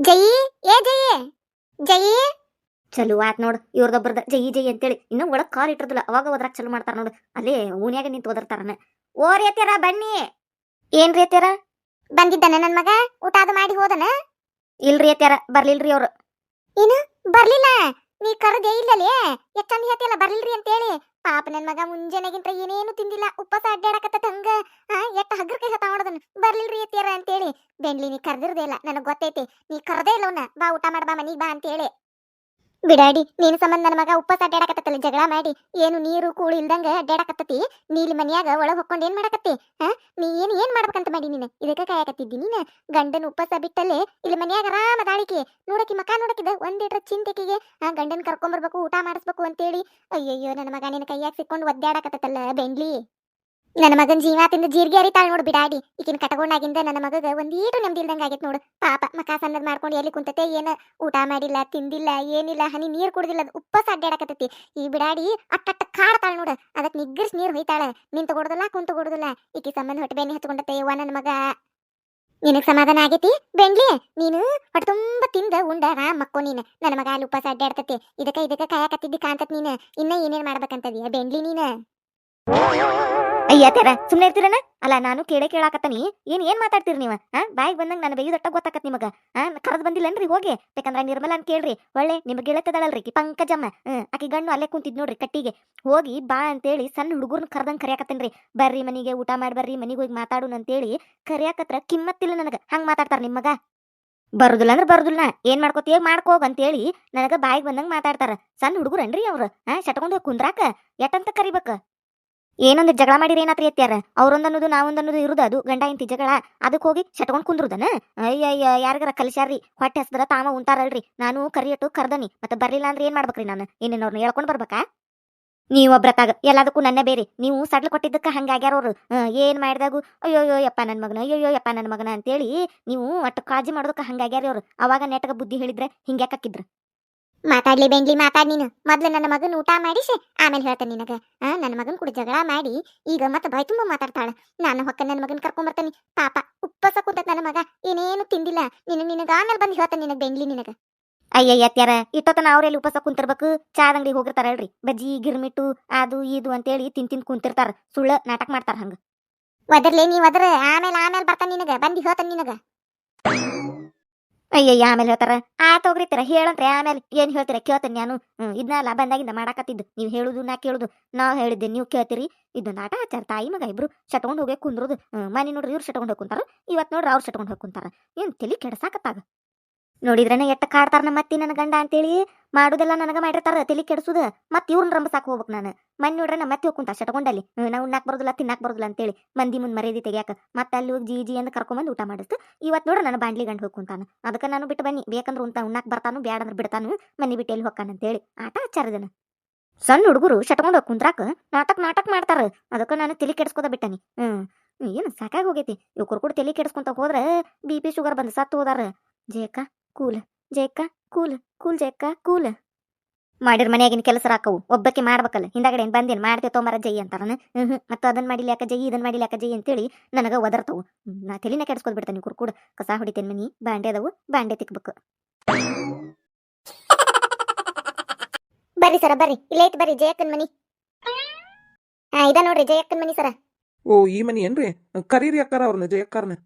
ಜಯಿ ಏ ಜಯಿ ಜಯಿ ಚಲೋ ಆತ್ ನೋಡು ಇವ್ರದೊಬ್ಬರದ ಜೈ ಜೈ ಅಂತೇಳಿ ಇನ್ನೂ ಒಳಗ್ ಕಾಲ್ ಇಟ್ಟಿರ್ದಿಲ್ಲ ಅವಾಗ ಹೋದ್ರಾಗ ಚಲೋ ಮಾಡ್ತಾರ ನೋಡು ಅಲ್ಲೇ ಓನ್ಯಾಗ ನಿಂತು ಓದರ್ತಾರನ. ಓ ರೇತ್ಯಾರ ಬನ್ನಿ. ಏನ್ ರೇತ್ಯಾರ? ಬಂದಿದ್ದಾನೆ ನನ್ ಮಗ. ಊಟ ಅದು ಮಾಡಿ ಹೋದನ? ಇಲ್ರಿ ಅತ್ಯಾರ ಬರ್ಲಿಲ್ರಿ ಅವ್ರು. ಏನು ಬರ್ಲಿಲ್ಲ? ನೀ ಕರದೆ ಇಲ್ಲಲೇ ಎಷ್ಟಂದ ಹೇಳ್ತಿಯಲ್ಲ ಬರ್ಲಿಲ್ರಿ ಅಂತೇಳಿ. ಪಾಪ ನನ್ ಮಗ ಮುಂಜಾನೆಗಿಂತ ಏನೇನು ತಿಂದಿಲ್ಲ, ಉಪವಾಸ ಅಡ್ಡಾಡಕತ್ತ ಹಂಗ. ಎಟ್ಟ ಹಗ್ರ ಕೈ ಹತ್ತ ಮಾಡೋದನ್ ಬರ್ಲಿಲ್ರಿ ಅತ್ಯಾರ ಅಂತೇಳಿ. ಬೆಂಡ್ಲಿ ನೀ ಕರ್ದಿರ್ದೇ ಇಲ್ಲ, ನನಗ್ ಗೊತ್ತೈತಿ ನೀ ಕರದೇ ಇಲ್ಲ ಅವ್ನ. ಬಾ ಊಟ ಮಾಡ್ ಬಾ ಮನಿಗ್ ಬಾ ಅಂತೇಳಿ. ಬಿಡಾಡಿ ನೀನ್ ಸಂಬಂಧ ನನ್ನ ಮಗ ಉಪವಾಸ ಅಡ್ಡಾಡಕತ್ತಲ್ಲ ಜಗಳ ಮಾಡಿ. ಏನು ನೀರು ಕೂಳು ಇಲ್ದಂಗ ಅಡ್ಡಾಡಕತ್ತತಿ. ನೀಲಿ ಮನ್ಯಾಗ ಒಳಗ್ ಹೊಕ್ಕೊಂಡ್ ಏನ್ ಮಾಡಕತ್ತಿ? ನೀ ಏನ್ ಮಾಡ್ಬೇಕಂತ ಮಾಡಿ ನೀನು ಇದಕ್ಕ ಕಾಯಕತ್ತಿದ್ದಿ ನೀನು? ಗಂಡನ ಉಪವಾಸ ಬಿಟ್ಟಲ್ಲೇ ಇಲ್ಲಿ ಮನ್ಯಾಗ ಆರಾಮ ದಾಳಿಕೆ ನೋಡಕಿ ಮಕ ನೋಡಕಿದ ಒಂದಿಟ್ರ ಚಿಂತೆಕಿಗೆ ಗಂಡನ್ ಕರ್ಕೊಂಬರ್ಬೇಕು ಊಟ ಮಾಡಿಸ್ಬೇಕು ಅಂತೇಳಿ. ಅಯ್ಯಯ್ಯೋ ನನ್ನ ಮಗ ನಿನ್ನ ಕೈಯಾಗ ಸಿಕ್ಕೊಂಡು ಒದ್ದಾಡಕತ್ತಲ್ಲ ಬೆಂಡ್ಲಿ. ನನ್ನ ಮಗನ್ ಜೀವಾತಿಂದ ಜೀರ್ಗೆ ಅರಿತಾಳ ನೋಡು ಬಿಡಾಡಿ. ಈಕಿನ ಕಟಗೊಂಡಾಗಿಂದ ನನ್ನ ಮಗಗ ಒಂದೀಟು ನೆಮ್ಮದಿ ಇಲ್ದಂಗ ಆಗೈತ್ ನೋಡು. ಪಾಪ ಮಕ ಸಣ್ಣದ್ ಮಾಡ್ಕೊಂಡು ಎಲ್ಲಿ ಕುಂತತೆ ಏನ ಊಟ ಮಾಡಿಲ್ಲ ತಿಂದಿಲ್ಲ ಏನಿಲ್ಲ, ಹನಿ ನೀರ್ ಕುಡ್ದಿಲ್ಲ, ಉಪವಾಸ ಅಡ್ಡಾಡಕತ್ತೈತಿ. ಈ ಬಿಡಾಡಿ ಅಟ್ಟಟ್ಟ ಕಾಡ್ತಾಳ ನೋಡು. ಅದಕ್ಕೆ ನಿಗ್ಗರ್ಸ್ ನೀರ್ ಹೊಯ್ತಾಳ. ನಿಂತು ಕೊಡುದಿಲ್ಲ ಕುಂತು ಕೊಡುದಿಲ್ಲ. ಈಕಿ ಸಂಬಂಧ ಹೊಟ್ಟೆ ಬೇನೆ ಹಚ್ಕೊಂಡತೆ ಯವ್ವ ನನ್ನ ಮಗ. ನಿನಗ್ ಸಮಾಧಾನ ಆಗೈತಿ ಬೆಂಡ್ಲಿ? ನೀನು ಹೊಟ್ಟೆ ತುಂಬಾ ತಿಂದ ಉಂಡ ಆರಾಮ್ ಮಕ್ಕೋ ನೀನು. ನನ್ನ ಮಗ ಅಲ್ಲಿ ಉಪವಾಸ ಅಡ್ಡಾಡ್ತತಿ. ಇದಕ್ಕ ಕಾಯಕತ್ತಿದ್ದಿ ಕಾಂತತ್ ನೀನು. ಇನ್ನ ಏನೇನ್ ಮಾಡ್ಬೇಕಂತದಿಯ ಬೆಂಡ್ಲಿ ನೀನು? ಅಯ್ಯ ಅತ್ಯಾರ ಸುಮ್ನೆ ಇರ್ತೀರನ? ಅಲ್ಲ ನಾನು ಕೇಳಾಕತ್ತನಿ. ಏನ್ ಮಾತಾಡ್ತೀರಿ ನೀವು? ಬಾಯಿಗೆ ಬಂದಂಗ ನಾನು ಬೈಯುದಟ್ಟ ಗೊತ್ತಾಕತ್ ನಿಮಗ. ಕರೆದ್ ಬಂದಿಲ್ಲನ್ರಿ ಹೋಗಿ. ಬೇಕಂದ್ರ ನಿರ್ಮಲ ಅಂತ ಕೇಳ್ರಿ. ಒಳ್ಳೆ ನಿಮ್ಗೆ ಗೆಳತದಳಲ್ರಿ ಪಂಕಜಮ್ಮ. ಆಕಿ ಗಣ್ಣು ಅಲ್ಲೇ ಕುಂತಿದ್ ನೋಡ್ರಿ ಕಟ್ಟಿಗೆ. ಹೋಗಿ ಬಾ ಅಂತೇಳಿ ಸಣ್ಣ ಹುಡುಗರ್ನ ಕರ್ದಂಗ್ ಕರಿಯಾಕತ್ತೇನ್ರಿ. ಬರ್ರಿ ಮನಿಗೆ ಊಟ ಮಾಡಿ ಬರ್ರಿ ಮನಿಗೆ ಹೋಗಿ ಮಾತಾಡುನ್ ಅಂತೇಳಿ ಕರಿಯಾಕತ್ರ ಕಿಮ್ಮತ್ತಿಲ್ಲ ನನಗ. ಹಂಗ್ ಮಾತಾಡ್ತಾರ ನಿಮ್ಮಗ. ಬರುದಿಲ್ಲ ಅಂದ್ರೆ ಬರುದಿಲ್ಲ, ಏನ್ ಮಾಡ್ಕೋತೀಯ ಮಾಡ್ಕೋಗ್ ಅಂತೇಳಿ ನನಗ ಬಾಯಿಗೆ ಬಂದಂಗ ಮಾತಾಡ್ತಾರ. ಸಣ್ಣ ಹುಡುಗರನ್ರಿ ಅವ್ರು. ಶಟ್ಕೊಂಡ್ ಹೋಗಿ ಕುಂದ್ರಾಕ ಎಟ್ಟಂತ ಕರಿಬೇಕ? ಏನೊಂದು ಜಗಳ ಮಾಡಿರಿ ಏನಾತ್ರಿ ಅತ್ಯಾರ? ಅವ್ರೊಂದನ್ನೋದು ನಾವೊಂದನ್ನೋದು ಇರುದ ಅದು ಗಂಡ ಇಂತಿ ಜಗಳ. ಅದಕ್ಕೆ ಹೋಗಿ ಶಟ್ಕೊಂಡ್ ಕುಂದ್ರುದನ? ಅಯ್ಯಯ್ಯ ಯಾರಿಗಾರ ಕಲಿಸ್ಯಾರ್ರಿ. ಹೊಟ್ಟೆ ಹಸ್ದ್ರ ತಾವ ಉಂಟಾರಲ್ರಿ. ನಾನು ಕರಿಯಟ್ಟು ಕರ್ದನಿ ಮತ್ತೆ ಬರ್ಲಿಲ್ಲ ಅಂದ್ರೆ ಏನ್ ಮಾಡ್ಬೇಕ್ರಿ ನಾನು? ಏನೇನವ್ರನ್ನ ಹೇಳ್ಕೊಂಡ್ ಬರ್ಬೇಕಾ? ನೀವೊಬ್ರತಾಗ ಎಲ್ಲದಕ್ಕೂ ನನ್ನ ಬೇರೆ. ನೀವು ಸಡ್ಲು ಕೊಟ್ಟಿದ್ದಕ್ಕ ಹಂಗಾಗ್ಯಾರ ಅವ್ರು. ಏನ್ ಮಾಡಿದಾಗು ಅಯ್ಯೋಯ್ಯೋ ಯಪ್ಪ ನನ್ನ ಮಗನ, ಅಯ್ಯೋಯ್ಯೋ ಯಪ್ಪ ನನ್ನ ಮಗನ ಅಂತೇಳಿ ನೀವು ಒಟ್ಟು ಕಾಳಜಿ ಮಾಡೋದಕ್ಕ ಹಂಗಾಗ್ಯಾರ ಅವ್ರು. ಅವಾಗ ನೆಟ್ಟಗ ಬುದ್ಧಿ ಹೇಳಿದ್ರೆ ಹಿಂಗ್ಯಾಕಿದ್ರ? ಮಾತಾಡ್ಲಿ ಬೆಂಡ್ಲಿ ಮಾತಾಡ್ ನೀನು. ಮೊದ್ಲು ನನ್ನ ಮಗನ್ ಊಟ ಮಾಡಿಸಿ ಆಮೇಲೆ ಹೇಳ್ತೇನೆ ನಿನಗ. ನನ್ನ ಮಗನ್ ಕೂಡ ಜಗಳ ಮಾಡಿ ಈಗ ಮತ್ತೆ ಬಾಯ್ ತುಂಬ ಮಾತಾಡ್ತಾಳ. ನಾನು ಹೊಕ್ಕ ನನ್ನ ಮಗನ್ ಕರ್ಕೊಂಬರ್ತಾನಿ. ಪಾಪ ಉಪ್ಪಸ ಕುಂತತ್ ನನ್ನ ಮಗ, ಏನೇನು ತಿಂದಿಲ್ಲ. ನಿನಗ ಆಮೇಲೆ ಬಂದು ಹೇಳ್ತಾನೆ ನಿನಗ ಬೆಂಡ್ಲಿ ನಿನಗ. ಅಯ್ಯಯ್ಯ ಅತ್ಯಾರ ಇಟ್ಟೊತ್ತನ ಅವ್ರೆಲ್ಲಿ ಉಪವಾಸ ಕುಂತಿರ್ಬೇಕು? ಚಾದ ಅಂಗಡಿ ಹೋಗಿರ್ತಾರಲ್ರಿ. ಬಜ್ಜಿ ಗಿರ್ಮಿಟ್ಟು ಅದು ಇದು ಅಂತೇಳಿ ತಿಂದ್ ಕುಂತಿರ್ತಾರ. ಸುಳ್ಳ ನಾಟಕ ಮಾಡ್ತಾರ ಹಂಗ. ಒದರ್ಲೆ ನೀವ್ ಒದ್ರ ಆಮೇಲೆ ಬರ್ತಾನೆ ನಿನಗ. ಬಂದು ಹೇಳ್ತಾನೆ ನಿನಗ. ಅಯ್ಯಯ್ಯ ಆಮೇಲೆ ಹೇಳ್ತಾರ. ಆತ ಹೋಗ್ರಿತೀರ ಹೇಳಂತ್ರಿ. ಆಮೇಲೆ ಏನ್ ಹೇಳ್ತೀರ ಕೇಳ್ತೇನೆ ನಾನು. ಇದನ್ನಲ್ಲ ಬಂದಾಗಿಂದ ಮಾಡಾಕತ್ತಿದ್ದು. ನೀವು ಹೇಳುದು ನಾ ಕೇಳುದು. ನಾವ್ ಹೇಳಿದ್ದೆ ನೀವು ಕೇಳ್ತೀರಿ. ಇದೊಂದು ಆಟ ಆಚಾರ ತಾಯಿ ಮಗ ಇಬ್ರು ಶಟ್ಕೊಂಡ್ ಹೋಗಿ ಕುಂದ್ರುದು. ಮನೆ ನೋಡ್ರಿ ಇವ್ರು ಶಟ್ಕೊಂಡ್ ಹೋಗಿ ಕುಂತಾರ. ಇವತ್ ನೋಡ್ರಿ ಅವ್ರು ಶಟ್ಕೊಂಡ್ ಹೋಗಿ ಕುಂತಾರ. ಏನ್ ತಲಿ ಕೆಡಸಾಕತ್ತಾಗ ನೋಡಿದ್ರನ ಎಟ್ಟ ಕಾಡ್ತಾರ ನಮ್ಮ ಅತ್ತಿ ನನ್ನ ಗಂಡ ಅಂತೇಳಿ. ಮಾಡುದೆಲ್ಲ ನನಗ ಮಾಡಿರ್ತಾರ ತಲಿ ಕೆಡ್ಸುದ. ಮತ್ ಇವ್ರನ್ನ ರಂಬಸಾಕ್ ಹೋಗ್ಬೇಕು ನಾನು. ಮನ್ ನೋಡ್ರೆ ನಮ್ಮ ಮತ್ತೆ ಹೋಗ್ಕುಂತ ಶಟ್ಕೊಂಡಲ್ಲಿ. ನಾವು ಉಣ್ಣಾಕ್ ಬರೋದಿಲ್ಲ ತಿನ್ನಾಕ್ ಬರೋದಿಲ್ಲ ಅಂತೇಳಿ ಮಂದಿ ಮುಂದ್ ಮರ್ಯಾದಿ ತೆಗಿಯಾಕ. ಮತ್ತೆ ಅಲ್ಲಿ ಹೋಗಿ ಜಿ ಅಂತ ಕರ್ಕೊಂಬಂದು ಊಟ ಮಾಡಿಸ್ತು. ಇವತ್ ನೋಡ್ರ ನನ್ನ ಬಾಂಡ್ಲಿ ಗಂಡ ಹೋಗ್ಕುಂತಾನ. ಅದಕ್ಕೆ ನಾನು ಬಿಟ್ಟು ಬನ್ನಿ. ಬೇಕಂದ್ರೆ ಉಣ್ಣಾಕ್ ಬರ್ತಾನು, ಬ್ಯಾಡ ಅಂದ್ರೆ ಬಿಡ್ತಾನು. ಮನಿ ಬಿಟ್ಟು ಎಲ್ಲಿ ಹೊಕ್ಕಾನ ಅಂತೇಳಿ ಆಟ ಆಚಾರದನ. ಸಣ್ಣ ಹುಡುಗರು ಶಟ್ಕೊಂಡ್ ಹೋಗಿ ಕುಂದ್ರಾಕ ನಾಟಕ ಮಾಡ್ತಾರ. ಅದಕ್ಕೆ ನಾನು ತಲಿ ಕೆಡ್ಸ್ಕೊದ ಬಿಟ್ಟನಿ. ಏನು ಸಾಕಾಗಿ ಹೋಗೈತಿ. ಇವ್ರು ಕೂಡ ತಲಿ ಕೆಡ್ಸ್ಕೊಂತ ಹೋದ್ರೆ BP ಶುಗರ್ ಬಂದು ಸತ್ತು ಹೋದಾರ. ಜೇಕ ಕೂಲ್, ಜೇಕ ಕೂಲ್, ಕೂಲ್ ಜೇಕ ಕೂಲ್. ಮಾಡಿರ್ ಮನೆಯಾಗಿನ ಕೆಲಸ ಹಾಕವು ಒಬ್ಬಕ್ಕೆ ಮಾಡ್ಬೇಕಲ್ಲ. ಹಿಂದಾಗಡೆ ಏನ್ ಬಂದೇನ್ ಮಾಡ್ತೇವೆ ತೊಂಬರ ಜೈ ಅಂತಾರನ. ಮತ್ತೆ ಅದನ್ನ ಮಾಡಿಲ್ಲ ಯಾಕ ಜೈ, ಇದನ್ನ ಮಾಡಿಲ್ಲ ಯಾಕ ಜೈ ಅಂತೇಳಿ ನನಗ ಒದರ್ತವು. ನಾ ತಲಿನ ಕೆಡ್ಸ್ಕೊದ್ ಬಿಡ್ತಾನೆ. ಕೂಡ ಕಸ ಹೊಡಿತೇನೆ. ಮನಿ ಬಾಂಡೆ ಅದಾವು, ಬಾಂಡೆ ತಿಕ್ಬೇಕು. ಬರ್ರಿ ಸರ ಬರ್ರಿ, ಇಲ್ಲೇ ಐತಿ ಬರ್ರಿ ಜಯಕ್ಕನ್ ಮನಿ. ಇದ ನೋಡ್ರಿ ಜಯಕ್ಕನ್ ಮನಿ ಸರ. ಓ ಈ ಮನಿ ಏನ್ರಿ? ಕರೀರಿ ಅಕ್ಕಾರ ಅವ್ರನ್ನ ಜಯಕ್ಕಾರನ.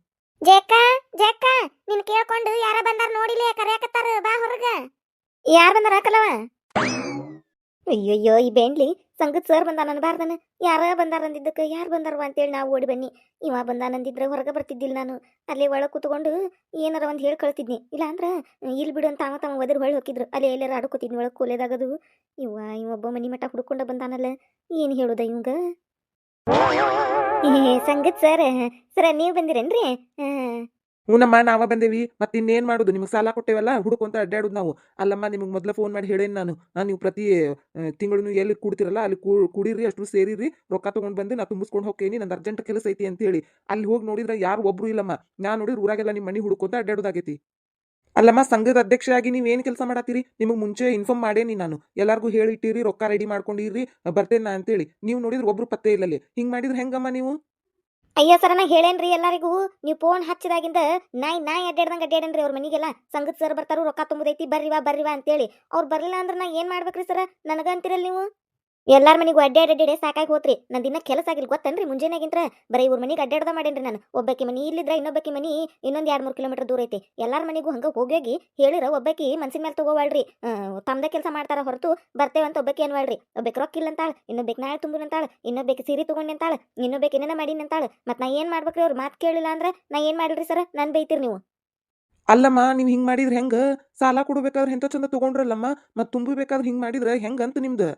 ಜಯಕ್ಕ ಜಯಕ್ಕ ನಿನ್ ಕೇಳ್ಕೊಂಡು ಯಾರ ಬಂದಾರ ನೋಡಿಲಿ ಕರ್ಯಾಕತ್ತಾರ. ಬಾ ಹೊರಗ. ಯಾರ್ ಬಂದಾರ ಹಾಕಲ್ಲವ? ಅಯ್ಯಯ್ಯೋ ಈ ಬೆಂಡ್ಲಿ ಸಂಗತ್ ಸರ್ ಬಂದಾನ ಅನ್ಬಾರ್ದನ. ಯಾರ ಬಂದಾರ ಅಂದಿದ್ದಕ್ಕೆ ಯಾರು ಬಂದಾರವ ಅಂತೇಳಿ ನಾವು ಓಡಿ ಬನ್ನಿ. ಇವ ಬಂದಾನಂದಿದ್ರೆ ಹೊರಗೆ ಬರ್ತಿದ್ದಿಲ್ಲ ನಾನು. ಅಲ್ಲೇ ಒಳಗೆ ಕೂತ್ಕೊಂಡು ಏನಾರ ಒಂದು ಹೇಳಿ ಕಳ್ತಿದ್ನಿ. ಇಲ್ಲ ಅಂದ್ರೆ ಇಲ್ಲಿ ಬಿಡು ಅಂತ ತಮ್ಮ ಒದ್ರ ಹೊಳ್ಳಿ ಹೋಗಿದ್ರು. ಅಲ್ಲೇ ಎಲ್ಲಾರ ಆಡ್ಕೋತಿದ್ನಿ ಒಳಗೆ ಕೋಲೆದಾಗದು. ಇವೊಬ್ಬ ಮನಿ ಮಠ ಹುಡ್ಕೊಂಡ ಬಂದಾನಲ್ಲ. ಏನು ಹೇಳುದ ಇವಂಗ? ಸಂಗತ್ ಸರ ನೀವು ಬಂದಿರೇನ್ರಿ? ಹೂನಮ್ಮ ನಾವ ಬಂದೇವಿ. ಮತ್ತೆ ಇನ್ನೇನ್ ಮಾಡುದು? ನಿಮ್ಗೆ ಸಾಲ ಕೊಟ್ಟೇವಲ್ಲ ಹುಡುಕೊಂತ ಅಡ್ಡಾಡುದು ನಾವು. ಅಲ್ಲಮ್ಮ ನಿಮ್ಗೆ ಮೊದ್ಲ ಫೋನ್ ಮಾಡಿ ಹೇಳೇನಿ ನಾನು. ನೀವು ಪ್ರತಿ ತಿಂಗಳು ಎಲ್ಲಿ ಕೂಡ್ತಿರಲ್ಲ ಅಲ್ಲಿ ಕೂಡಿರಿ, ಅಷ್ಟು ಸೇರಿರಿ, ರೊಕ್ಕ ತಗೊಂಡ್ ಬಂದು ನಾ ತುಂಬಿಸ್ಕೊಂಡು ಹೋಗ್ತೇನಿ. ನಂದು ಅರ್ಜೆಂಟ್ ಕೆಲಸ ಐತಿ ಅಂತ ಹೇಳಿ ಅಲ್ಲಿ ಹೋಗಿ ನೋಡಿದ್ರೆ ಯಾರು ಒಬ್ರು ಇಲ್ಲಮ್ಮ. ನಾ ನೋಡಿದ್ರೆ ಊರಾಗೆಲ್ಲ ನಿಮ್ಮ ಮನಿ ಹುಡುಕೊಂತ ಅಡ್ಡಾಡುದಾಗೈತಿ. ಅಲ್ಲಮ್ಮ ಸಂಘದ ಅಧ್ಯಕ್ಷ ಆಗಿ ನೀವ್ ಏನ್ ಕೆಲಸ ಮಾಡತ್ತೀರಿ? ನಿಮಗೆ ಮುಂಚೆ ಇನ್ಫಾರ್ಮ್ ಮಾಡೇನಿ ನಾನು. ಎಲ್ಲಾರ್ಗು ಹೇಳಿಟ್ಟಿರಿ, ರೊಕ್ಕ ರೆಡಿ ಮಾಡ್ಕೊಂಡಿರಿ, ಬರ್ತೇನೆ ನಾ ಅಂತೇಳಿ. ನೀವು ನೋಡಿದ್ರೆ ಒಬ್ರು ಪತ್ತೆ ಇಲ್ಲಲ್ಲಿ. ಹಿಂಗ್ ಮಾಡಿದ್ರೆ ಹೆಂಗಮ್ಮ ನೀವು? ಅಯ್ಯ ಸರ ನಾ ಹೇಳೇನ್ರಿ ಎಲ್ಲರಿಗೂ ನೀವು ಫೋನ್ ಹಚ್ಚಿದಾಗಿಂದ ನಾಯಿ ಅಡ್ಡಾಡ್ದಂಗೆ ಅಡ್ಡಾಡೇನ್ರಿ ಅವ್ರ ಮನಿಗೆಲ್ಲ ಸಂಗತ್ ಸರ್ ಬರ್ತಾರು ರೊಕ್ಕ ತುಂಬುದೈತಿ ಬರ್ರಿವಾ ಅಂತೇಳಿ ಅವ್ರು ಬರ್ಲಿಲ್ಲ ಅಂದ್ರೆ ನಾ ಏನ್ ಮಾಡ್ಬೇಕ್ರಿ ಸರ ನನಗ ಅಂತಿರಲ್ ನೀವು ಎಲ್ಲಾರ ಮನಿಗೂ ಅಡ್ಡಾಡಿ ಸಾಕಾಗಿ ಹೋತ್ರಿ ನನ್ ದಿನ ಕೆಲಸ ಆಗಿಲ್ಲ ಗೊತ್ತನ್ರಿ ಮುಂಜಾನೆಗಿಂತ್ರ ಬರೀ ಇವ್ರ ಮನಿಗೆ ಅಡ್ಡಾಡ್ದ ಮಾಡೇನ್ರಿ ನಾನು ಒಬ್ಬಾಕಿ ಮನಿ ಇಲ್ಲಿದ್ರ ಇನ್ನೊಬ್ಬಾಕಿ ಮನಿ ಇನ್ನೊಂದ್ 2-3 ಕಿಲೋಮೀಟರ್ ದೂರ ಐತಿ ಎಲ್ಲಾರ ಮನಿಗೂ ಹಂಗ ಹೋಗಿ ಹೇಳಿರ ಒಬ್ಬಾಕಿ ಮನ್ಸಿನ ಮೇಲೆ ತಗೋವಳ್ರಿ ತಮ್ದ ಕೆಲಸ ಮಾಡ್ತಾರ ಹೊರತು ಬರ್ತೇವಂತ ಒಬ್ಬಾಕಿ ಅನ್ವಳ್ರಿ ಒಬ್ಬಾಕಿ ರೊಕ್ಕ ಇಲ್ಲ ಅಂತಾಳ ಇನ್ನೊಬ್ಬಾಕಿ ನಾಳೆ ತುಂಬುನಂತಾಳ ಇನ್ನೊಬ್ಬಾಕಿ ಸೀರೆ ತಗೊಂಡಿ ಅಂತಾಳ ಇನ್ನೊಬ್ಬಾಕಿ ಏನೇನ ಮಾಡೀನಿ ಅಂತಾಳ ಮತ್ ನಾ ಏನ್ ಮಾಡ್ಬೇಕ್ರಿ ಅವ್ರ ಮಾತ್ ಕೇಳಿಲ್ಲ ಅಂದ್ರ ನಾ ಏನ್ ಮಾಡಿಲ್ರಿ ಸರ ನನ್ ಬೈತೀರಿ ನೀವು ಅಲ್ಲಮ್ಮ ನೀವು ಹಿಂಗೆ ಮಾಡಿದ್ರೆ ಹೆಂಗೆ ಸಾಲ ಕೊಡ್ಬೇಕಾದ್ರೆ ಎಂತ ಚಂದ ತೊಗೊಂಡ್ರಲ್ಲಮ್ಮ ಮತ್ತು ತುಂಬಬೇಕಾದ್ರೆ ಹಿಂಗೆ ಮಾಡಿದ್ರೆ ಹೆಂಗಂತ ನಿಮ್ದು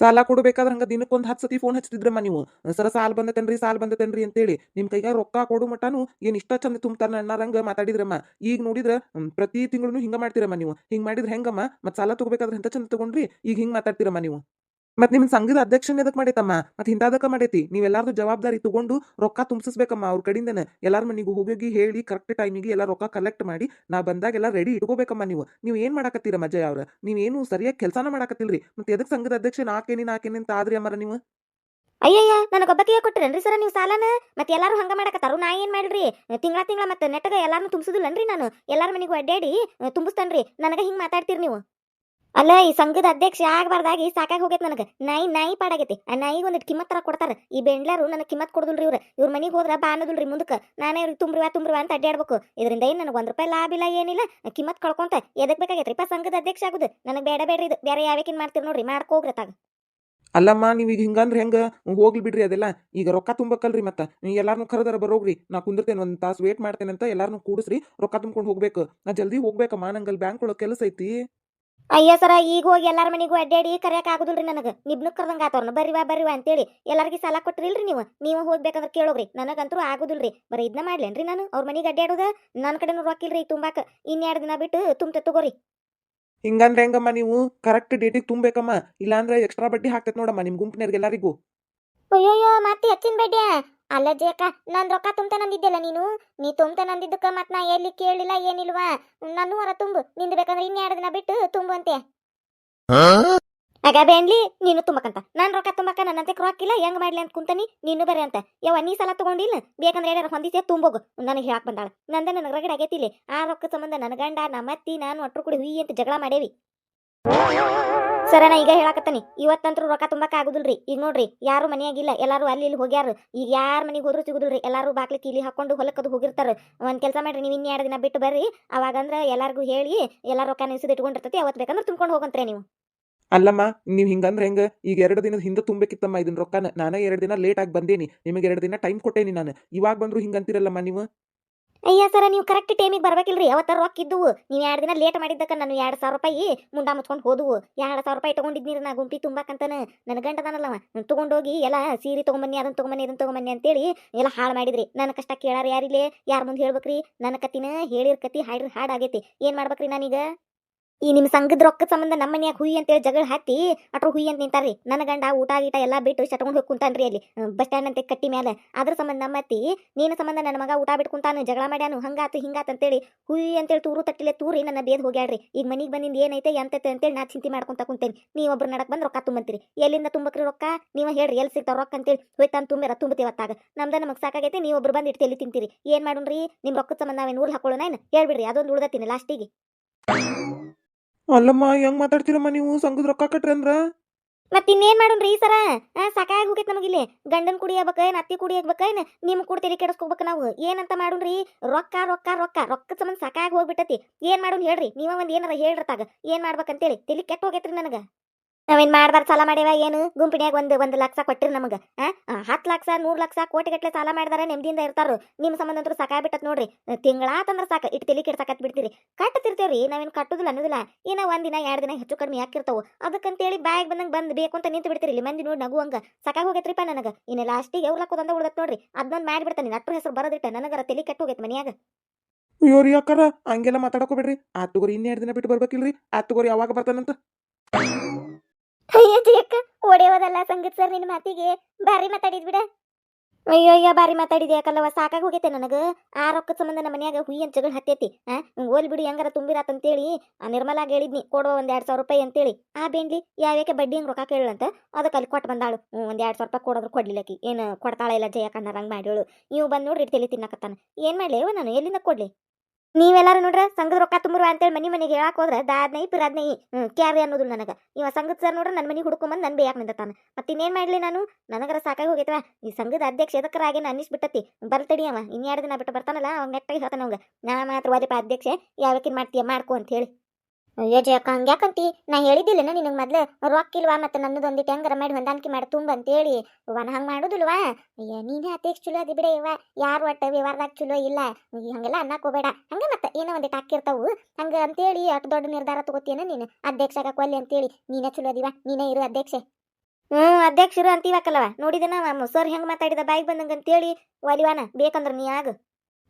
ಸಾಲ ಕೊಡ್ಬೇಕಾದ್ರೆ ಹಂಗೆ ದಿನಕ್ಕೊಂದು 10 ಸತಿ ಫೋನ್ ಹಚ್ತಿದ್ರಮ್ಮ ನೀವು ಸರ ಸಾಲ ಬಂದತೇನ್ರಿ ಅಂತೇಳಿ ನಿಮ್ಮ ಕೈಗೆ ರೊಕ್ಕ ಕೊಡು ಮಟಾನು ಏನು ಇಷ್ಟ ಚಂದ ತುಂಬ್ತಾರ ಅಣ್ಣಾರಂಗೆ ಮಾತಾಡಿದ್ರಮ್ಮ ಈಗ ನೋಡಿದ್ರೆ ಪ್ರತಿ ತಿಂಗಳು ಹಿಂಗೆ ಮಾಡ್ತೀರಮ್ಮ ನೀವು ಹಿಂಗೆ ಮಾಡಿದ್ರೆ ಹೆಂಗಮ್ಮ ಮತ್ತು ಸಾಲ ತಗೋಬೇಕಾದ್ರೆ ಎಂತ ಚಂದ ತಗೊಂಡ್ರಿ ಈಗ ಹಿಂಗೆ ಮಾತಾಡ್ತೀರಮ್ಮ ನೀವು ಮತ್ತು ನಿಮ್ಮ ಸಂಘದ ಅಧ್ಯಕ್ಷನ ಎದಕ್ಕೆ ಮಾಡೈತಮ್ಮ ಮತ್ತು ಹಿಂದಾದಕ್ಕೆ ಮಾಡೈತಿ ನೀವೆಲ್ಲಾರ್ದು ಜವಾಬ್ದಾರಿ ತಗೊಂಡು ರೊಕ್ಕ ತುಂಬಿಸ್ಬೇಕಮ್ಮ ಅವ್ರ ಕಡೆಯಿಂದನೇ ಎಲ್ಲಾರ ಮನೆಗೂ ಹೋಗಿ ಹೇಳಿ ಕರೆಕ್ಟ್ ಟೈಮಿಗೆ ಎಲ್ಲ ರೊಕ್ಕ ಕಲೆಕ್ಟ್ ಮಾಡಿ ನಾ ಬಂದಾಗೆಲ್ಲ ರೆಡಿ ಇಟ್ಕೋಬೇಕಮ್ಮ ನೀವು ಏನು ಮಾಡಾಕತ್ತೀರಮ್ಮ ಅಜಯ್ ಅವ್ರ ನೀವೇನು ಸರಿಯಾಗಿ ಕೆಲಸನ ಮಾಡಾಕತ್ತಿಲ್ರಿ ಮತ್ತು ಎದಕ್ಕೆ ಸಂಘದ ಅಧ್ಯಕ್ಷ ನಾಕೇನಿ ಅಂತ ಆದ್ರಿ ಅಮ್ಮರ ನೀವು ಅಯ್ಯಯ್ಯ ನನಗೊಬ್ಬಕಿಗೆ ಕೊಟ್ಟಿರೇನ್ರಿ ಸರ ನೀವು ಸಾಲನ ಮತ್ತೆ ಎಲ್ಲಾರು ಹಂಗ ಮಾಡಕತ್ತಾರು ನಾ ಏನ್ ಮಾಡ್ರಿ ತಿಂಗಳ ಮತ್ತೆ ನೆಟ್ಟಗ ಎಲ್ಲಾರನು ತುಂಬಿಸುದಿಲ್ಲನ್ರಿ ನಾನು ಎಲ್ಲಾರ ಮನಿಗೂ ಅಡ್ಡಾಡಿ ತುಂಬಿಸ್ತೇನ್ರಿ ನನಗ ಹಿಂಗ್ ಮಾತಾಡ್ತೀರಿ ನೀವು ಅಲ್ಲ ಈ ಸಂಘದ ಅಧ್ಯಕ್ಷ ಆಗಬಾರ್ದಾಗಿ ಸಾಕಾಗಿ ಹೋಗೈತೆ ನನಗೆ ನಾಯಿ ಪಾಡಾಗೈತಿ ಆ ನಾಯಿಗೆ ಒಂದಿಟ್ಟು ಕಿಮ್ಮತ್ ತರ ಕೊಡ್ತಾರ ಈ ಬೆಂಡ್ಲಾರು ನನಗೆ ಕಿಮ್ಮತ್ ಕೊಡುದಿಲ್ರಿ ಇವ್ರ ಮನಿಗೆ ಹೋದ್ರ ಬಾ ಅನ್ನೋದಿಲ್ರಿ ಮುಂದಕ್ಕೆ ನಾನೇ ಇವ್ರಿಗೆ ತುಂಬ್ರಿವಾ ಅಂತ ಅಡ್ಡಾಡ್ಬೇಕು ಇದರಿಂದ ಏನು ನನಗೆ ₹1 ಲಾಭ ಇಲ್ಲ ಏನಿಲ್ಲ ಕಿಮ್ಮತ್ ಕಳ್ಕೊಂತ ಎದಕ್ ಬೇಕಾಗೈತ್ರಿಪ್ಪ ಸಂಘದ ಅಧ್ಯಕ್ಷ ಆಗುದು ನನಗೆ ಬೇಡ ಇದು ಬೇರೆ ಯಾವ್ಯಾಕಿನ್ ಮಾಡ್ತೀರಿ ನೋಡ್ರಿ ಮಾಡ್ಕೋಗ್ರತಾಗ ಅಲ್ಲಮ್ಮ ನೀವು ಈಗ ಹಿಂಗಂದ್ರೆ ಹೆಂಗೆ ಹೋಗ್ಲಿ ಬಿಡ್ರಿ ಅದೆಲ್ಲ ಈಗ ರೊಕ್ಕ ತುಂಬಬೇಕಲ್ರಿ ಮತ್ತೆ ಎಲ್ಲಾರನ್ನೂ ಕರೆದಾರ ಬರೋಗ್ರಿ ನಾ ಕುಂದಿರ್ತೇನೆ ಒಂದು ತಾಸು ವೇಟ್ ಮಾಡ್ತೇನೆ ಅಂತ ಎಲ್ಲಾರನ್ನೂ ಕೂಡಿಸ್ರಿ ರೊಕ್ಕ ತುಂಬ್ಕೊಂಡು ಹೋಗ್ಬೇಕು ನಾ ಜಲ್ದಿ ಹೋಗ್ಬೇಕಮ್ಮ ನಂಗಲ್ಲಿ ಬ್ಯಾಂಕ್ ಒಳಗೆ ಕೆಲಸ ಐತಿ ಅಯ್ಯ ಸರ ಈಗ ಹೋಗಿ ಎಲ್ಲಾರ ಮನಿಗೂ ಅಡ್ಡಾಡಿ ಕರೆಯಕ್ ಆಗುದಿಲ್ರಿ ನನಗೆ ನಿಬ್ನಕ್ ಕರ್ದಂಗ ಆತವ್ರನ್ನ ಬರ್ರಿವಾ ಅಂತೇಳಿ ಎಲ್ಲಾರ್ಗಿ ಸಾಲ ಕೊಟ್ಟಿರಿಲ್ರಿ ನೀವು ಹೋಗ್ಬೇಕಂದ್ರೆ ಕೇಳೋಗ್ರಿ ನನಗಂತೂ ಆಗುದಿಲ್ರಿ ಬರೀ ಇದನ್ನ ಮಾಡ್ಲೇನ್ರಿ ನಾನು ಅವ್ರ ಮನಿಗೆ ಅಡ್ಡಾಡೋದ ನನ್ನ ಕಡೆನೂ ರೊಕ್ಕಿಲ್ರಿ ತುಂಬಾಕ 2 ದಿನ ಬಿಟ್ಟು ತುಂಬತೆ ತಗೋರಿ ಹಿಂಗಂದ್ರೆ ಹೆಂಗಮ್ಮ ನೀವು ಕರೆಕ್ಟ್ ಡೇಟಿಗೆ ತುಂಬಬೇಕಮ್ಮ ಇಲ್ಲಾಂದ್ರೆ ಎಕ್ಸ್ಟ್ರಾ ಬಡ್ಡಿ ಹಾಕ್ತೈತೆ ನೋಡಮ್ಮ ನಿಮ್ಮ ಗುಂಪಿನವ್ರಿಗೆ ಎಲ್ಲರಿಗೂ ಅಯ್ಯಯ್ಯೋ ಮತ್ತೆ ಹೆಚ್ಚಿನ ಬೇಡ್ಯಾ ಅಲ್ಲ ಜೇಕ ನಾನ್ ರೊಕ್ಕ ತುಂಬ್ತಾನಂದಿದ್ದೆಲ್ಲ ನೀ ತುಂಬ್ತಾನಂದಿದ್ದಕ್ಕ ಮತ್ ನಾ ಎಲ್ಲಿ ಕೇಳಿಲ್ಲ ಏನಿಲ್ವಾ ನಾನು ಹೊರ ತುಂಬು ನಿಂದು ಬೇಕಂದ್ರೆ 2 ದಿನ ಬಿಟ್ಟು ತುಂಬು ಅಂತೆ ಆಗ ಬೇನ್ಲಿ ನೀನು ತುಂಬಕಂತ ನಾನ್ ರೊಕ್ಕ ತುಂಬಕ ನನ್ನಂತೆ ರೊಕ್ಕಿಲ್ಲ ಹೆಂಗ್ ಮಾಡ್ಲಿ ಅಂತ ಕುಂತಾನಿ ನೀನು ಬೇರೆ ಅಂತ ನೀ ಸಾಲ ತಗೊಂಡಿಲ್ಲ ಬೇಕಂದ್ರೆ ಏನಾರ ಹೊಂದಿಸಿ ತುಂಬೋಗು ನನಗೆ ಹೇಳಕ್ ಬಂದಾಳ ನನಗೆ ರಗಡ ಆಗೈತಿಲಿ ಆ ರೊಕ್ಕ ಸಂಬಂಧ ನನ್ನ ಗಂಡ ನಮ್ಮತ್ತಿ ನಾನು ಒಟ್ಟರು ಕೂಡಿ ಹುಯಿ ಅಂತ ಜಗಳ ಮಾಡೇವಿ ಸರ ನಾ ಈಗ ಹೇಳಕತ್ತಾನಿ ಇವತ್ತಂತರೂ ರೊಕ್ಕ ತುಂಬಾಕ ಆಗುದಿಲ್ರಿ ಈಗ ನೋಡ್ರಿ ಯಾರು ಮನೆಯಾಗಿಲ್ಲ ಎಲ್ಲಾರು ಅಲ್ಲಿ ಇಲ್ಲಿ ಹೋಗ್ಯಾರ ಈಗ ಯಾರ ಮನೆಗೆ ಹೋದ್ರು ಸಿಗುದಿಲ್ರಿ ಎಲ್ಲಾರು ಬಾಕ್ಲಿ ಕೀಲಿ ಹಾಕೊಂಡು ಹೊಲಕ್ಕದು ಹೋಗಿರ್ತಾರ ಒಂದ್ ಕೆಲಸ ಮಾಡ್ರಿ ನೀವು 2 ದಿನ ಬಿಟ್ಟು ಬರ್ರಿ ಅವಾಗಂದ್ರ ಎಲ್ಲಾರ್ಗು ಹೇಳಿ ಎಲ್ಲಾ ರೊಕ್ಕ ನಿಲ್ಸಿದ್ ಇಟ್ಕೊಂಡಿರ್ತೈತಿ ಅವತ್ ಬೇಕಂದ್ರೆ ತುಂಬ್ಕೊಂಡು ಹೋಗಂತ್ರೆ ನೀವು ಅಲ್ಲಮ್ಮ ನೀವು ಹಿಂಗಂದ್ರೆ ಹೆಂಗೆ ಈಗ 2 ದಿನದ ಹಿಂದೆ ತುಂಬಬೇಕಿತ್ತಮ್ಮ ಇದನ್ನ ರೊಕ್ಕನ ನಾನೇ 2 ದಿನ ಲೇಟ್ ಆಗಿ ಬಂದೇನಿ ನಿಮಗೆ 2 ದಿನ ಟೈಮ್ ಕೊಟ್ಟೇನಿ ನಾನು ಇವಾಗ ಬಂದ್ರು ಹಿಂಗಂತಿರಲ್ಲಮ್ಮ ನೀವು ಅಯ್ಯ ಸರ ನೀವು ಕರೆಕ್ಟ್ ಟೈಮಿಗೆ ಬರ್ಬೇಕಿಲ್ರಿ ಅವತ್ತ ರೊಕ್ಕ ಇದ್ದುವು ನೀವು 2 ದಿನ ಲೇಟ್ ಮಾಡಿದ್ದಕ್ಕ ನಾನು ₹2,000 ಮುಂಡಾ ಮುಚ್ಕೊಂಡು ಹೋದುವು ₹2,000 ತಗೊಂಡಿದ್ನಿರಿ ನಾ ಗುಂಪಿ ತುಂಬಾಕಂತಾನ ನನ್ನ ಗಂಡದಾನಲ್ಲವ ತಗೊಂಡೋಗಿ ಎಲ್ಲ ಸೀರೆ ತಗೊಂಬನ್ನಿ ಅದನ್ನ ತಗೊಂಬನ್ನಿ ಅಂತೇಳಿ ಎಲ್ಲ ಹಾಳು ಮಾಡಿದ್ರಿ ನನ್ನ ಕಷ್ಟ ಕೇಳಾರ ಯಾರಿಲ್ಲೇ ಯಾರ ಮುಂದೆ ಹೇಳ್ಬೇಕ್ರಿ ನನ್ನ ಕತ್ತಿನ ಹೇಳಿರ್ ಕತಿ ಹಾಡ್ರಿ ಹಾಡಾಗೈತಿ ಏನ್ ಮಾಡ್ಬೇಕ್ರಿ ನಾನೀಗ ಈ ನಿಮ್ಮ ಸಂಘದ ರೊಕ್ಕ ಸಂಬಂಧ ನಮ್ಮ ಮನ್ಯಾಗ ಹುಯಿ ಅಂತೇಳಿ ಜಗಳ ಹತ್ತಿ ಅಟ್ರು ಹುಯಿ ಅಂತ ನಿಂತಾರ್ರಿ ನನ್ನ ಗಂಡ ಊಟ ಗೀಟ ಎಲ್ಲ ಬಿಟ್ಟು ಶಟ್ಕೊಂಡು ಹೋಗಿ ಕುಂತಾನ್ರಿ ಅಲ್ಲಿ ಬಸ್ ಸ್ಟ್ಯಾಂಡ್ ಅಂತ ಕಟ್ಟಿ ಮೇಲೆ ಅದ್ರ ಸಂಬಂಧ ನಮ್ಮತ್ತಿ ನೀನು ಸಂಬಂಧ ನನ್ನ ಮಗ ಊಟ ಬಿಟ್ಟು ಕುಂತಾನು ಜಗಳ ಮಾಡ್ಯಾನು ಹಂಗಾತು ಹಿಂಗಾತು ಅಂತೇಳಿ ಹುಯಿ ಅಂತೇಳಿ ತೂರು ತಟ್ಟಿಲೆ ತೂರಿ ನನ್ನ ಬೇದ್ ಹೋಗ್ಯಾಡ್ರಿ ಈಗ ಮನಿಗೆ ಬಂದಿಂದ ಏನೈತೆ ಎಂತೈತೆ ಅಂತೇಳಿ ನಾ ಚಿಂತೆ ಮಾಡ್ಕೊಂತ ಕುಂತೇನಿ ನೀವೊಬ್ರು ನಡಕ್ ಬಂದು ರೊಕ್ಕ ತುಂಬಂತೀರಿ ಎಲ್ಲಿಂದ ತುಂಬಕ್ರಿ ರೊಕ್ಕ ನೀವ ಹೇಳ್ರಿ ಎಲ್ಲಿ ಸಿಗ್ತಾವ ರೊಕ್ಕ ಅಂತೇಳಿ ಹೋಯ್ತಾನ ತುಂಬಿರ ತುಂಬತೀವತ್ತಾಗ ನಮ್ದು ಸಾಕಾಗೈತೆ ನೀವೊಬ್ರು ಬಂದು ಇಟ್ಟು ಎಲ್ಲಿ ತಿಂತೀರಿ ಏನ್ ಮಾಡುಣ್ರಿ ನಿಮ್ಮ ರೊಕ್ಕದ ಸಂಬಂಧ ನಾವೇನು ಊರ್ ಹಾಕೊಳ್ಳೋಣ ಏನು ಹೇಳ್ಬಿಡ್ರಿ ಅದೊಂದು ಉಳ್ದತ್ತೀನಿ ಲಾಸ್ಟಿಗೆ ಅಲ್ಲಮ್ಮ ಹೆಂಗ್ ಮಾತಾಡ್ತೀರಮ್ಮ ನೀವು ಸಂಘದ ರೊಕ್ಕ ಕಟ್ರಿ ಅಂದ್ರ ಮತ್ ಇನ್ನೇನ್ ಮಾಡುಣ್ರಿ ಈ ಸರ ಸಾಕಾಗಿ ಹೋಗೈತ್ ನಮಗಿಲ್ಲಿ ಗಂಡನ್ ಕುಡಿಯಬೇಕೇನ್ ಅತ್ತಿ ಕುಡಿಯಬೇಕೇನ್ ನಿಮ್ ಕೂಡ ತಲೆ ಕೆಡಿಸ್ಕೋಬೇಕು ನಾವು ಏನಂತ ಮಾಡುಣ್ರಿ ರೊಕ್ಕ ಸಂಬಂಧ ಸಾಕಾಗಿ ಹೋಗ್ಬಿಟ್ಟತಿ ಏನ್ ಮಾಡುನ್ ಹೇಳ್ರಿ ನೀವ ಒಂದ್ ಏನಾರ ಹೇಳ್ರತಾಗ ಏನ್ ಮಾಡ್ಬೇಕಂತೇಳಿ ತಲೆ ಕೆಟ್ಟ ಹೋಗೈತ್ರಿ ನನಗ ನಾವೇನ್ ಮಾಡ್ಬಾರ್ದು ಸಾಲ ಮಾಡ್ಯಾವ ಏನು ಗುಂಪಿನ್ಯಾಗ ಒಂದು ಲಕ್ಷ ಕೊಟ್ಟಿರಿ ನಮಗ 10 ಲಕ್ಷ 100 ಲಕ್ಷ ಕೋಟಿಗಟ್ಲೆ ಸಾಲ ಮಾಡಿದಾರ ನೆಮ್ಮದಿಯಿಂದ ಇರ್ತಾರ ನಿಮ್ ಸಂಬಂಧ ಅಂತೂ ಸಾಕಾಗ್ಬಿಟ್ಟತ್ ನೋಡ್ರಿ ತಿಂಗಳಾತಂದ್ರ ಸಾಕ ಇಟ್ಟು ತಲೆ ಕೆಡ್ಸಾಕತ್ ಬಿಡ್ತೀರಿ ಕಟ್ಟತಿರ್ತೇವ್ರಿ ನಾವೇನ್ ಕಟ್ಟುದಿಲ್ಲ ಅನ್ನೋದಿಲ್ಲ ಏನ 1 ದಿನ 2 ದಿನ ಹೆಚ್ಚು ಕಡಿಮೆ ಹಾಕಿರ್ತಾವ ಅದಕ್ಕಂತೇಳಿ ಬ್ಯಾಗ್ ಬಂದಂಗ ಬಂದ್ ಬೇಕು ಅಂತ ನಿಂತು ಬಿಡ್ತೀರಿ ಇಲ್ಲಿ ಮಂದಿ ನೋಡಿ ನಗುವಂಗ ಸಾಕಾಗಿ ಹೋಗೈತ್ರಿಪ್ಪ ನನಗ ಇನ್ನು ಲಾಸ್ಟಿಗೆ ಎವ್ರಕ್ಕೋದಂದ ಉಳ್ದತ್ ನೋಡ್ರಿ ಅದನ್ನೊಂದ್ ಮಾಡ್ಬಿಡ್ತಾನೆ ನಟ್ರ ಹೆಸರು ಬರೋದಿಟ್ಟ ನನಗರ ತಲೆ ಕೆಟ್ಟ ಹೋಗೈತೆ ಮನ್ಯಾಗ ಅಯ್ಯೋರಿ ಅಕ್ಕಾರ ಹಂಗೆಲ್ಲ ಮಾತಾಡಕೋಬೇಡ್ರಿ ಆತ್ ತಗೋರಿ 2 ದಿನ ಬಿಟ್ಟು ಬರ್ಬೇಕಿಲ್ರಿ ಆತ್ ತಗೋರಿ ಯಾವಾಗ ಬರ್ತಾನಂತ ಅಯ್ಯ ಜಯಕ್ಕ ಓಡೇವದಲ್ಲ ಸಂಗೀತ್ ಸರ್ ನಿನ್ನ ಮಾತಿಗೆ ಭಾರಿ ಮಾತಾಡಿದ್ ಬಿಡ ಅಯ್ಯೋ ಅಯ್ಯ ಬಾರಿ ಮಾತಾಡಿದೆ ಯಾಕಲ್ಲವ ಸಾಕಾಗಿ ಹೋಗೈತೆ ನನಗೆ ಆ ರೊಕ್ಕದ ಸಂಬಂಧ ನಮ್ಮ ಮನ್ಯಾಗ ಹುಯಿ ಅಂತ ಜಗಳ ಹತ್ತೈತಿ ಓಲ್ ಬಿಡು ಹೆಂಗಾರ ತುಂಬಿರಾತಂತೇಳಿ ಆ ನಿರ್ಮಲಾಗ ಹೇಳಿದ್ನಿ ಕೊಡೋ ಒಂದ್ 2,000 ರೂಪಾಯಿ ಅಂತೇಳಿ ಆ ಬೇಂಡ್ಲಿ ಯಾವ್ಯಾಕೆ ಬಡ್ಡಿ ಹಂಗೆ ರೊಕ್ಕ ಕೇಳಂತ ಅದಕ್ಕೆ ಅಲ್ಲಿ ಕೊಟ್ಟು ಬಂದಾಳು ಒಂದ್ 2,000 ರೂಪಾಯಿ ಕೊಡೋದ್ರು ಕೊಡ್ಲಿಲ್ಲಕಿ ಏನು ಕೊಡ್ತಾಳ ಇಲ್ಲ ಜಯ ಕಣ್ಣರಂಗ್ ಮಾಡ್ಯೋಳು ನೀವು ಬಂದು ನೋಡ್ರಿ ತಲೆ ತಿನ್ನಕತ್ತಾನ ಏನ್ ಮಾಡ್ಲಿ ನಾನು ಎಲ್ಲಿಂದ ಕೊಡ್ಲಿ ನೀವೆಲ್ಲಾರು ನೋಡ್ರ ಸಂಘದ ರೊಕ್ಕ ತುಂಬ್ರುವ ಅಂತೇಳಿ ಮನೆಗೆ ಹೇಳಕ್ ಹೋದ್ರ ದಾದ್ನೈ ಪಿರಾದ್ನೈ ಕ್ಯಾರಿ ಅನ್ನೋದಿಲ್ಲ ನನಗೆ ಇವ ಸಂಘದ ಸರ್ ನೋಡ್ರ ನನ್ನ ಮನೆಗೆ ಹುಡ್ಕೊಂಬಂದು ನನ್ ಬೇಯಾಕ್ ನಿಂತಾನ ಮತ್ತಿನ್ನೇನ್ ಮಾಡ್ಲಿ ನಾನು ನನಗರ ಸಾಕಾಗಿ ಹೋಗೈತವ ಈ ಸಂಘದ ಅಧ್ಯಕ್ಷ ಎದಕ್ಕರಾಗೇನ ಅನ್ನಿಸ್ಬಿಟ್ಟತಿ ಬರ್ತಡಿ ಅವ 2 ದಿನ ಬಿಟ್ಟು ಬರ್ತಾನಲ್ಲ ಅವ್ನ ನೆಟ್ಟಾಗಿ ಹೇಳ್ತಾನ ಅವಂಗ ನಾ ಮಾತ್ರ ಓದಿಪ್ಪ ಅಧ್ಯಕ್ಷ ಯಾವಕ್ಕಿನ್ ಮಾಡ್ತೀಯ ಮಾಡ್ಕೊ ಅಂತ ಹೇಳಿ ಅಯ್ಯೋ ಜಯಕ್ಕ ಹಂಗ್ಯಾಕಂತಿ ನಾ ಹೇಳಿದ್ದಿಲ್ಲನ ನಿನಗೆ ಮೊದ್ಲು ರೊಕ್ಕ ಇಲ್ವಾ ಮತ್ತೆ ನನ್ನದೊಂದಿಟ್ಟು ಹೆಂಗಾರ ಮಾಡಿ ಹೊಂದಾಣಿಕೆ ಮಾಡಿ ತುಂಬ ಅಂತೇಳಿ ನಾ ಹಂಗೆ ಮಾಡೋದಿಲ್ವಾ ಅಯ್ಯ ನೀನೇ ಅಧ್ಯಕ್ಷ ಚಲೋ ಅದಿ ಬಿಡೆ ಇವ ಯಾರು ಒಟ್ಟು ವ್ಯವಹಾರದಾಗ ಚಲೋ ಇಲ್ಲ ಹಂಗೆಲ್ಲ ಅನ್ನಕ್ಕೆ ಹೋಗಬೇಡ ಹಂಗೆ ಮತ್ತೆ ಏನೋ ಒಂದಿಟ್ಟು ಹಾಕಿರ್ತಾವು ಹಂಗೆ ಅಂತೇಳಿ ಅಷ್ಟು ದೊಡ್ಡ ನಿರ್ಧಾರ ತಗೋತೀಯನ ನೀನು ಅಧ್ಯಕ್ಷ ಆಗಕ್ವಲ್ಲಿ ಅಂತೇಳಿ ನೀನೇ ಚಲೋ ಅದಿವ ನೀನೇ ಇರು ಅಧ್ಯಕ್ಷ ಅಧ್ಯಕ್ಷರು ಅಂತೀವಕ್ಕಲ್ಲವ ನೋಡಿದನ ಸರ್ ಹೆಂಗ್ ಮಾತಾಡಿದ ಬಾಯಿಗೆ ಬಂದಂಗ ಅಂತೇಳಿ ಒಲಿವಾನ ಬೇಕಂದ್ರ ನೀ ಆಗ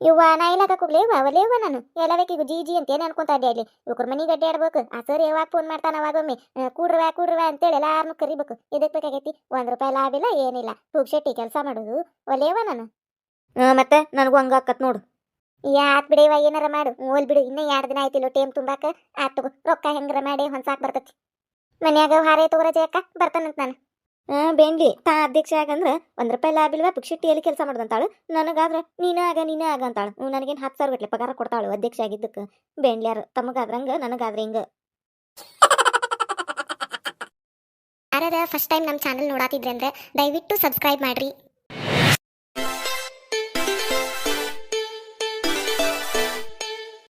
ಇವ್ವ ನಾ ಇಲ್ಲಕ್ಕೆ ಹೋಗ್ಲೇವ ಅವಲೇವ ನಾನು ಎಲ್ಲಬೇಕೀಗ ಜಿ ಅಂತ ಏನು ಅನ್ಕೊಂತ ಅಡ್ಡಿ ಇವ್ರ ಮನೆಗೆ ಅಡ್ಡಾಡ್ಬೇಕು ಆ ಸರ್ ಯಾವಾಗ ಫೋನ್ ಮಾಡ್ತಾನ ಅವಾಗೊಮ್ಮೆ ಕೂಡ್ರವ ಅಂತೇಳಿ ಎಲ್ಲಾರನ್ನು ಕರಿಬೇಕು ಇದಕ್ಕೆ ಬೇಕಾಗೈತಿ ₹1 ಲಾಭ ಇಲ್ಲ ಏನಿಲ್ಲ ಶೆಟ್ಟಿ ಕೆಲಸ ಮಾಡೋದು ಒಲೇವ ನಾನು ಮತ್ತೆ ನನಗೂ ಹಂಗ ಆಕತ್ ನೋಡು ಯಾತ್ ಬಿಡೇವ ಏನಾರ ಮಾಡು ಓಲ್ ಬಿಡು ಇನ್ನೂ 2 ದಿನ ಆಯ್ತಿಲ್ಲ ಟೇಮ್ ತುಂಬಾಕ ಆತು ರೊಕ್ಕ ಹೆಂಗಾರ ಮಾಡಿ ಹೊಂದ್ಸಾಕ್ ಬರ್ತೈತಿ ಮನ್ಯಾಗ ಹಾರೇ ತಗೋರ ಜಯಕ್ಕ ಬರ್ತಾನಂತ ನಾನು ಬೇಂಡ್ಲಿ ತಾ ಅಧ್ಯಕ್ಷ ಆಗಂದ್ರ ₹1 ಲಾಭ ಇಲ್ವಾ ಪುಕ್ಷಿಟ್ಟಿಯಲ್ಲಿ ಕೆಲಸ ಮಾಡ್ದಂತಾಳು ನನಗಾದ್ರ ನೀನೇ ಆಗ ಅಂತಾಳು ನನಗೇನು 10,000 ಗಟ್ಲೆ ಪಗಾರ ಕೊಡ್ತಾಳು ಅಧ್ಯಕ್ಷ ಆಗಿದ್ದಕ್ಕೆ ಬೇಂಡ್ಲ್ಯಾರ ತಮಗಾದ್ರಂಗ ನನಗಾದ್ರೆ ಹಿಂಗ ಯಾರ ಫಸ್ಟ್ ಟೈಮ್ ನಮ್ಮ ಚಾನಲ್ ನೋಡಾತಿದ್ರೆ ಅಂದ್ರೆ ದಯವಿಟ್ಟು ಸಬ್ಸ್ಕ್ರೈಬ್ ಮಾಡ್ರಿ